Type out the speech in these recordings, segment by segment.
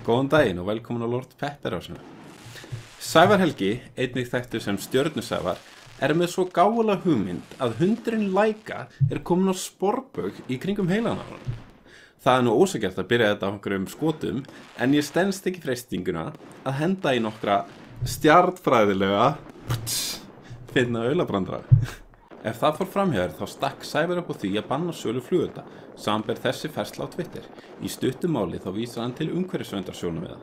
Góðan daginn og velkomin á Lord Pepperásinu. Sævar Helgi, einnig þekktur sem Stjörnusævar, með svo gáfulega hugmynd að hundurinn Laika komin á sporbaug í kringum heilann á honum. Það nú ósanngjarnt að byrja þetta á einhverjum skotum, en ég stenst ekki freistinguna að henda í nokkra stjarnfræðilega finna aulabrandara. Ef það fór framhjá þá stakk Sævar upp á því að banna sölu flugelda, samanber þessi færsla á Twitter. Í stuttu máli þá vísar hann til umhverfisverndarsjónarmiða.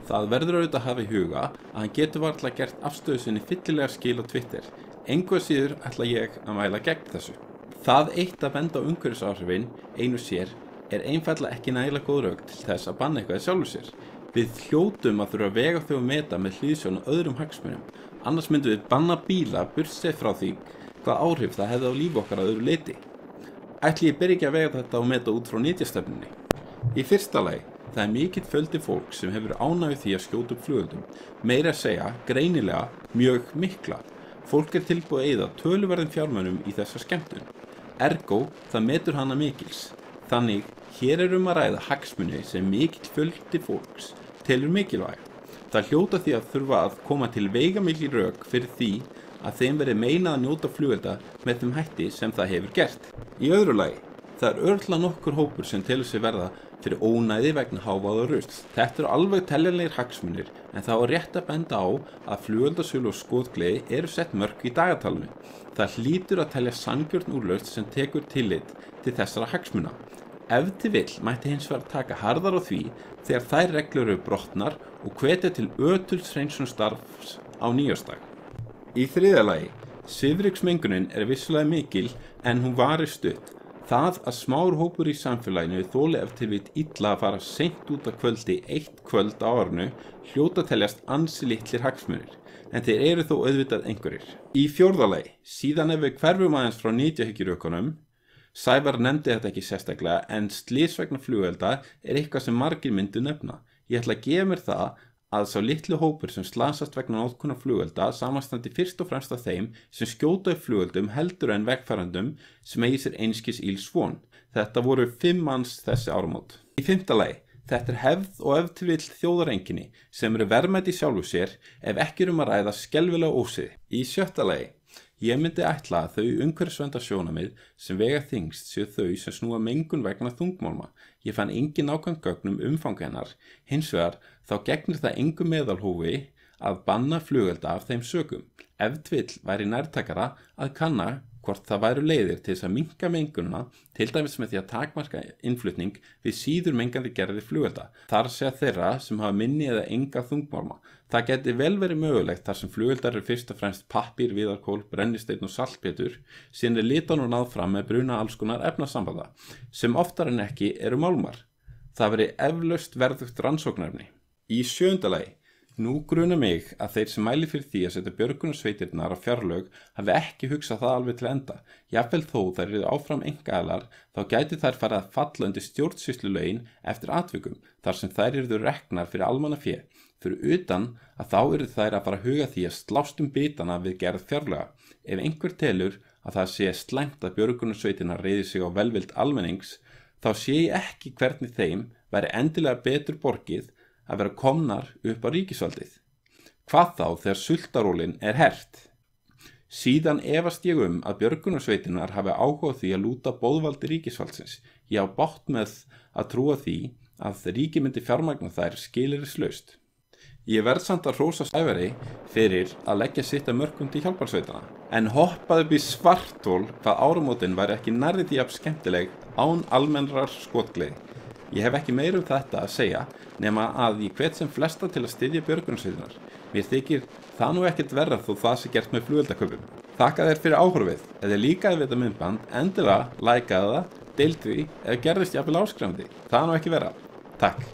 Það verður auðvitað að hafa í huga að hann getur varla gert afstöðu sinni fyllilega skil á Twitter. Engu að síður ætla ég að mæla gegn þessu. Það eitt að benda á umhverfisáhrifin einu sér einfaldlega ekki nægilega góð rök til þess að banna eitthvað í sjálfu sér. Við hljótum að þurfa að vega þau og meta með hliðsjón af öðrum hagsmunum. Annars myndum við banna bíla burtséð frá því hvað áhrif það hefði á líf okkar að öðru leyti. Ætli ég byrja ekki að vega þetta og meta út frá nytjastefnunni. Í fyrsta lagi, það mikill fjöldi fólk sem hefur ánægju því að skjóta upp flugeldum. Meira að segja, greinilega, mjög mikla. Fólk tilbúið að eyða töluverðum fjármunum í þessa skemmtun. Ergo, það metur hana mikils. Þannig, hér að ræða hagsmuni sem mikill fjöldi fólks telur mikilvæg. Það hljóta því að þurfa að koma til veigamikil rök fyrir því að þeim verið meinað að njóta flugelda með þeim hætti sem það hefur gert. Í öðru lagi, það örugglega nokkur hópur sem telur sig verða fyrir ónæði vegna hávaða og rusls. Þetta alveg teljanlegir hagsmunir, en það rétt að benda á að flugeldasölu og skotgleði sett mörk í dagatalinu. Það hlýtur að telja sanngjörn úrlausn sem tekur tillit til þessara hagsmuna. Ef til vill mætti hins vegar taka harðar á því þegar þær reglur brotnar og hvetja til ötulshreinsunarstarfs á nýársdag. Í þriðja lagi, svifryksmengunin vissulega mikil en hún varir stutt. Það að smár hópur í samfélaginu þoli ef til vill illa að fara seint út af kvöldi eitt kvöld á árinu hljóta teljast ansi litlir hagsmunir, en þeir þó auðvitað einhverjir. Í fjórða lagi, síðan ef við hverfum aðeins frá nytjahyggjurökunum, Sævar nefndi þetta ekki sérstaklega en slys vegna flugelda eitthvað sem margir myndu nefna. Ég ætla að gefa mér það að sá litlu hópur sem slasast vegna notkun flugelda samanstandi fyrst og fremst af þeim sem skjóta upp flugeldum heldur en vegfarendum sem eigi sér einskis ills von. Þetta voru 5 manns þessi áramót. Í 5. lagi, þetta hefð og ef til vill þjóðareinkenni sem verðmæti í sjálfu sér ef ekki að ræða skelfilega ósiði. Í 7. lagi, ég myndi ætla að þau umhverfisverndarsjónarmið sem vega þyngst séu þau sem snúa mengun vegna þungmálma. Ég fann engin nákvæm gögn umfang hennar, hins vegar þá gegnir það engu meðalhófi að banna flugelda af þeim sökum. Ef til vill væri nærtækara að kanna hvort það væru leiðir til þess að minnka mengununa, til dæmis með því að takmarka innflutning við síður mengandi gerðir flugelda. Þar sé þeirra sem hafa minni eða enga þungmálma. Það geti vel verið mögulegt þar sem flugeldar fyrst og fremst pappír, viðarkól, brennisteinn og saltpétur, síðan litan og náð fram með bruna alls konar efnasambanda, sem oftar en ekki málmar. Það veri eflaust verðugt rannsóknarefni. Í 7. lagi, nú grunar mig að þeir sem mæli fyrir því að setja björgunarsveitirnar á fjárlög hafi ekki hugsað það alveg til enda. Jafnvel þó þær áfram einkaaðilar, þá gæti þær farið að falla undir stjórnsýslulögin eftir atvikum, þar sem þær reknar fyrir almannafé. Fyrir utan að þá þær að fara að huga því að slást bitana við gerð fjárlaga. Ef einhver telur að það sé slæmt að björgunarsveitirnar reiði sig á velvild almennings, þá sé ég ekki hvernig þeim væri endilega betur borgið að vera komnar upp á ríkisvaldið. Hvað þá þegar sultarólin hert? Síðan efast ég að björgunarsveitirnar hafi áhuga því að lúta boðvaldi ríkisvaldsins. Ég á bágt með að trúa því að ríki myndi fjármagna þær skilyrðislaust. Ég verð samt að hrósa Sævari fyrir að leggja sitt af mörkum til hjálparsveitana, en hoppaði upp í svarthol hvað áramótin væri ekki nærri því jafn skemmtileg án almennrar skotgleði. Ég hef ekki meira þetta að segja nema að ég hvet sem flesta til að styðja björgunarsveitirnar. Mér þykir það nú ekkert verra þó það sé gert með flugeldaköpum. Þakka þér fyrir áhorfið. Ef þið líkaði við þetta myndband, endilega lækaði það, deildu því eða gerðist jafnvel áskrifandi. Það nú ekki verra. Takk.